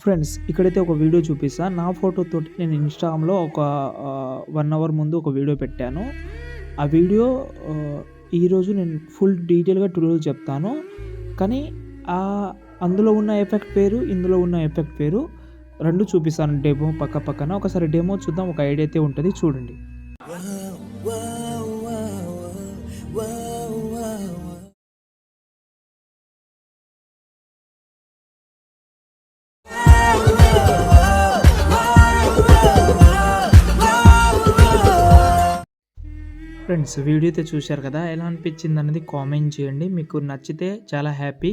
Friends ఇక్కడైతే ఒక video చూపిస్తా. నా ఫోటోతోటి నేను ఇన్‌స్టాగ్రామ్‌లో ఒక 1 అవర్ ముందు ఒక వీడియో పెట్టాను. ఆ వీడియో ఈరోజు నేను ఫుల్ డీటెయిల్‌గా ట్యూటోరియల్ చెప్తాను. కానీ అందులో ఉన్న ఎఫెక్ట్ వేరు, ఇందులో ఉన్న ఎఫెక్ట్ వేరు. 2 చూపిస్తాను డెమో పక్కన. ఒకసారి డెమో చూద్దాం. ఒక ఐడియా అయితే ఉంటది చూడండి. ఫ్రెండ్స్ వీడియో అయితే చూశారు కదా, ఎలా అనిపించింది అనేది కామెంట్ చేయండి. మీకు నచ్చితే చాలా హ్యాపీ.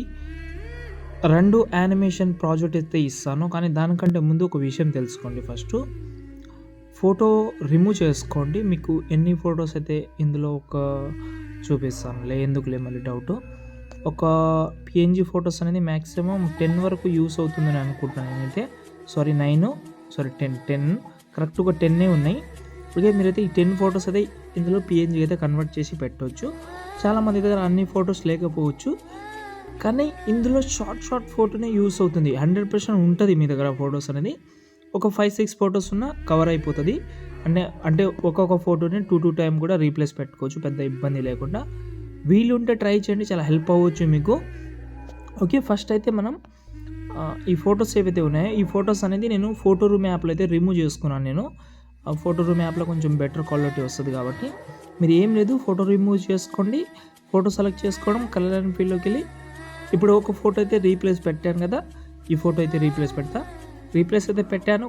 2 యానిమేషన్ ప్రాజెక్ట్ అయితే ఇస్తాను, కానీ దానికంటే ముందు ఒక విషయం తెలుసుకోండి. ఫస్ట్ ఫోటో రిమూవ్ చేసుకోండి. మీకు ఎన్ని ఫొటోస్ అయితే ఇందులో ఒక చూపిస్తానులే, ఎందుకులే మళ్ళీ డౌట్. ఒక పిఎన్జీ ఫొటోస్ అనేది మ్యాక్సిమం 10 వరకు యూస్ అవుతుందని అనుకుంటున్నాను నేనైతే. 10 కరెక్ట్గా 10 ఉన్నాయి. ఓకే, మీరైతే ఈ 10 ఫొటోస్ అయితే ఇందులో పిఎన్జీ అయితే కన్వర్ట్ చేసి పెట్టవచ్చు. చాలామంది దగ్గర అన్ని ఫొటోస్ లేకపోవచ్చు, కానీ ఇందులో షార్ట్ ఫోటోనే యూస్ అవుతుంది. 100% ఉంటుంది మీ దగ్గర ఫొటోస్ అనేది. ఒక 5-6 ఫొటోస్ ఉన్న కవర్ అయిపోతుంది. అంటే ఒక్కొక్క ఫోటోని 2 టైమ్ కూడా రీప్లేస్ పెట్టుకోవచ్చు, పెద్ద ఇబ్బంది లేకుండా. వీలుంటే ట్రై చేయండి, చాలా హెల్ప్ అవ్వచ్చు మీకు. ఓకే, ఫస్ట్ అయితే మనం ఈ ఫొటోస్ ఏవైతే ఉన్నాయో ఈ ఫొటోస్ అనేది నేను ఫోటో రూమ్ యాప్లో అయితే రిమూవ్ చేసుకున్నాను. నేను ఫోటో రూమ్ యాప్లో కొంచెం బెటర్ క్వాలిటీ వస్తుంది కాబట్టి మీరు ఏం లేదు, ఫోటో రిమూవ్ చేసుకోండి. ఫోటో సెలెక్ట్ చేసుకోవడం, కలర్ అండ్ ఫీల్డ్లోకి వెళ్ళి ఇప్పుడు ఒక ఫోటో అయితే రీప్లేస్ పెట్టాను కదా, ఈ ఫోటో అయితే రీప్లేస్ అయితే పెట్టాను.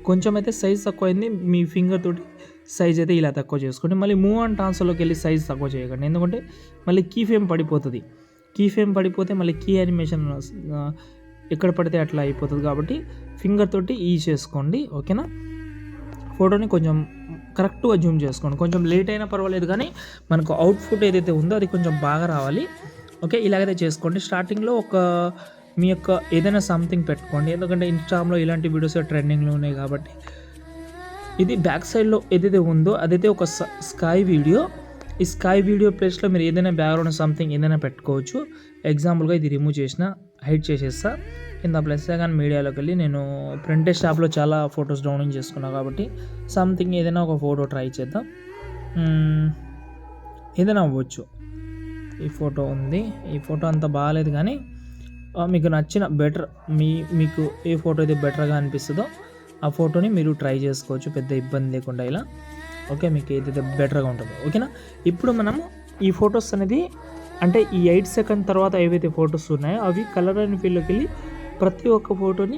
కొంచెం అయితే సైజ్ తక్కువైంది. మీ ఫింగర్ తోటి సైజ్ అయితే ఇలా తక్కువ చేసుకోండి. మళ్ళీ మూవ్ అండ్ ట్రాన్స్ఫర్లోకి వెళ్ళి సైజ్ తక్కువ చేయకండి, ఎందుకంటే మళ్ళీ కీ ఫ్రేమ్ పడిపోతుంది. పడిపోతే మళ్ళీ కీ యానిమేషన్ ఎక్కడ పడితే అట్లా అయిపోతుంది కాబట్టి ఫింగర్ తోటి చేసుకోండి. ఓకేనా, ఫోటోని కొంచెం కరెక్ట్గా జూమ్ చేసుకోండి. కొంచెం లేట్ అయినా పర్వాలేదు, కానీ మనకు అవుట్పుట్ ఏదైతే ఉందో అది కొంచెం బాగా రావాలి. ఓకే, ఇలాగైతే చేసుకోండి. స్టార్టింగ్లో మీ యొక్క ఏదైనా సంథింగ్ పెట్టుకోండి, ఎందుకంటే ఇన్స్టాగ్రామ్లో ఇలాంటి వీడియోస్ ట్రెండింగ్లో ఉన్నాయి కాబట్టి. ఇది బ్యాక్ సైడ్లో ఏదైతే ఉందో అదైతే ఒక స్కై వీడియో. ఈ స్కై వీడియో ప్లేస్లో మీరు ఏదైనా బ్యాక్గ్రౌండ్ సంథింగ్ ఏదైనా పెట్టుకోవచ్చు. ఎగ్జాంపుల్గా ఇది రిమూవ్ చేసిన, హైడ్ చేసేస్తా. కింద ప్లస్ కానీ మీడియాలోకి వెళ్ళి నేను ప్రింటెడ్ షాప్లో చాలా ఫొటోస్ డౌన్లోడ్ చేసుకున్నాను కాబట్టి సంథింగ్ ఏదైనా ఒక ఫోటో ట్రై చేద్దాం. ఏదైనా అవ్వచ్చు. ఈ ఫోటో ఉంది, ఈ ఫోటో అంత బాగాలేదు, కానీ మీకు నచ్చిన మీకు ఏ ఫోటో అయితే బెటర్గా అనిపిస్తుందో ఆ ఫోటోని మీరు ట్రై చేసుకోవచ్చు, పెద్ద ఇబ్బంది లేకుండా ఇలా. ఓకే, మీకు ఏదైతే బెటర్గా ఉంటుందో. ఓకేనా, ఇప్పుడు మనము ఈ ఫొటోస్ అనేది అంటే ఈ 8 సెకండ్ తర్వాత ఏవైతే ఫొటోస్ ఉన్నాయో అవి కలర్ అండ్ ఫీల్డ్లోకి వెళ్ళి ప్రతి ఒక్క ఫోటోని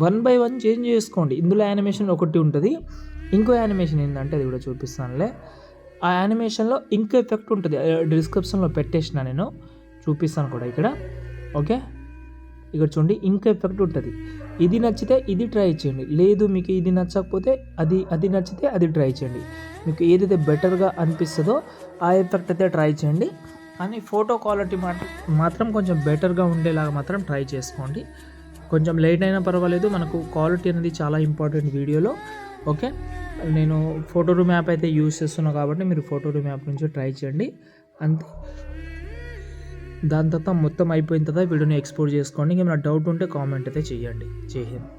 1 by 1 చేంజ్ చేసుకోండి. ఇందులో యానిమేషన్ ఒకటి ఉంటుంది, ఇంకో యానిమేషన్ ఏంటంటే అది కూడా చూపిస్తానులే. ఆ యానిమేషన్లో ఇంకో ఎఫెక్ట్ ఉంటుంది, డిస్క్రిప్షన్లో పెట్టేసిన, నేను చూపిస్తాను కూడా ఇక్కడ. ఓకే, ఇక్కడ చూడండి, ఇంకో ఎఫెక్ట్ ఉంటుంది. ఇది నచ్చితే ఇది ట్రై చేయండి, లేదు మీకు ఇది నచ్చకపోతే అది నచ్చితే అది ట్రై చేయండి. మీకు ఏదైతే బెటర్గా అనిపిస్తుందో ఆ ఎఫెక్ట్ అయితే ట్రై చేయండి. కానీ ఫోటో క్వాలిటీ మాత్రం కొంచెం బెటర్గా ఉండేలాగా మాత్రం ట్రై చేసుకోండి. కొంచెం లేట్ అయినా పర్వాలేదు, మనకు క్వాలిటీ అనేది చాలా ఇంపార్టెంట్ వీడియోలో. ఓకే, నేను ఫోటో రూమ్ యాప్ అయితే యూస్ చేస్తున్నాను కాబట్టి మీరు ఫోటో రూమ్ యాప్ నుంచి ట్రై చేయండి అంతే. దాని తర్వాత మొత్తం అయిపోయిన తర్వాత వీడియోని ఎక్స్పోర్ట్ చేసుకోండి. ఏమైనా డౌట్ ఉంటే కామెంట్ అయితే చేయండి. జై హింద్.